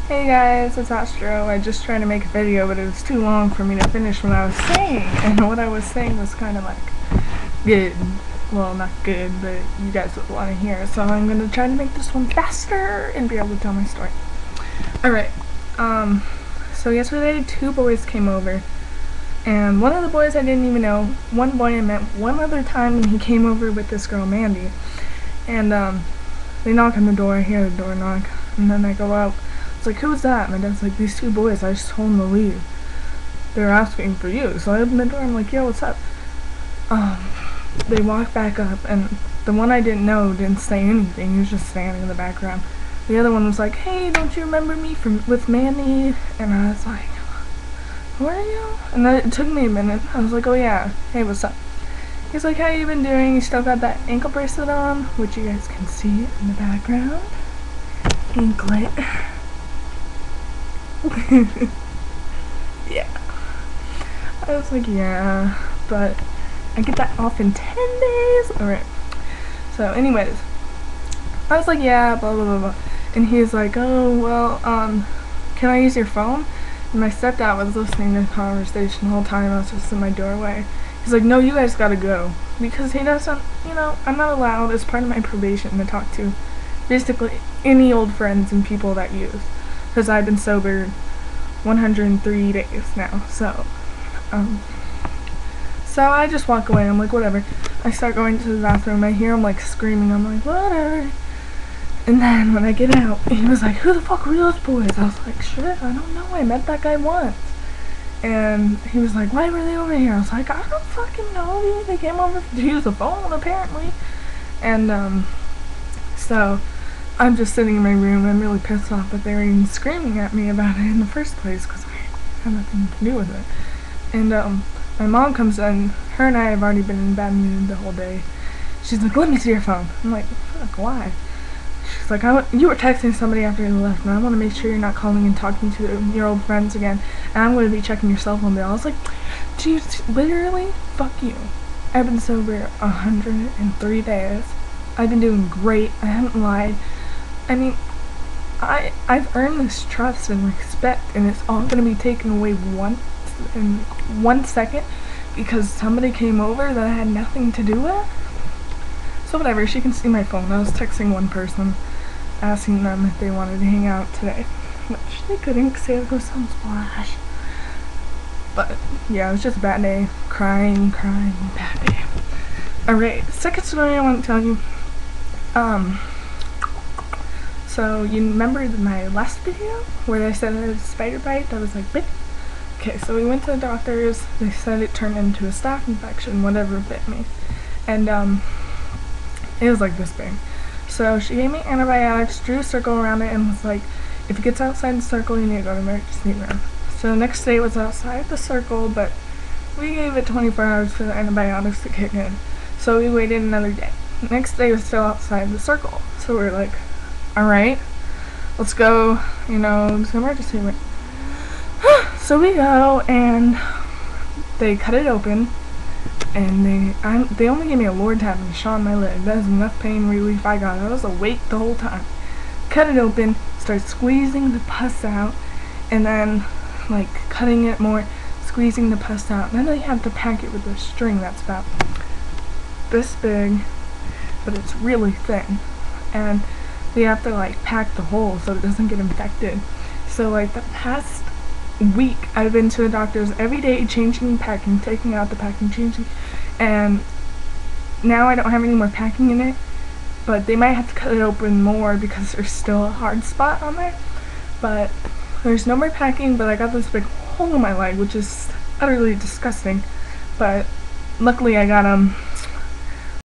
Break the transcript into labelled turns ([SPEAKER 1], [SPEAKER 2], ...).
[SPEAKER 1] Hey guys, it's Astro. I just tried to make a video, but it was too long for me to finish what I was saying. And what I was saying was kind of like good. Well, not good, but you guys would want to hear. So I'm going to try to make this one faster and be able to tell my story. Alright, so yesterday 2 boys came over. And one of the boys I didn't even know. One boy I met one other time, and he came over with this girl, Mandy. And they knock on the door. I hear the door knock. And then I go out. It's like, who's that? My dad's like, these 2 boys, I just told them to leave. They're asking for you. So I open the door, I'm like, yo, what's up? They walk back up, and the one I didn't know didn't say anything. He was just standing in the background. The other one was like, hey, don't you remember me with Mandy? And I was like, who are you? And then it took me a minute. I was like, oh yeah, hey, what's up? He's like, how you been doing? You still got that ankle bracelet on? Which you guys can see in the background. Anklet. Yeah. I was like, yeah, but I get that off in 10 days. Alright. So anyways, I was like, yeah, blah blah blah blah. And he's like, oh well, can I use your phone? And my stepdad was listening to the conversation the whole time. I was just in my doorway. He's like, no, you guys gotta go. Because he doesn't, I'm not allowed as part of my probation to talk to basically any old friends and people that use. Because I've been sober 103 days now, so I just walk away. I'm like, whatever. I start going to the bathroom. I hear him like screaming. I'm like, whatever. And then when I get out, he was like, who the fuck were those boys? I was like, shit, I don't know. I met that guy once. And he was like, why were they over here? I was like, I don't fucking know. They came over to use the phone, apparently. And so I'm just sitting in my room. I'm really pissed off that they were even screaming at me about it in the first place because I had nothing to do with it. And my mom comes in. Her and I have already been in bad mood the whole day. She's like, let me see your phone. I'm like, fuck, why? She's like, you were texting somebody after you left, and I want to make sure you're not calling and talking to your old friends again, and I'm going to be checking your cell phone bill. I was like, dude, literally, fuck you. I've been sober 103 days. I've been doing great. I haven't lied. I mean, I've earned this trust and respect, and it's all going to be taken away in 1 second because somebody came over that I had nothing to do with. So whatever, she can see my phone. I was texting one person, asking them if they wanted to hang out today, which they couldn't because they had to go Sunsplash. But yeah, it was just a bad day. Crying, bad day. Alright, second story I want to tell you. So you remember my last video where I said I had a spider bite that was like bit? Okay, so we went to the doctors. They said it turned into a staph infection, whatever bit me. And it was like this big. So she gave me antibiotics, drew a circle around it, and was like, if it gets outside the circle, you need to go to the emergency room. So the next day it was outside the circle, but we gave it 24 hours for the antibiotics to kick in. So we waited another day. The next day was still outside the circle. So we're like, alright, let's go, to the emergency room. So we go, and they cut it open, and they only gave me a Lord tap and a shot on my leg. That is enough pain relief I got. I was awake the whole time. Cut it open, start squeezing the pus out, and then like cutting it more, squeezing the pus out. And then they have to pack it with a string that's about this big, but it's really thin. And they have to like pack the hole so it doesn't get infected. So like the past week I've been to the doctors every day, changing packing, taking out the packing, changing, and now I don't have any more packing in it, but they might have to cut it open more because there's still a hard spot on there. But there's no more packing, but I got this big hole in my leg, which is utterly disgusting, but luckily I got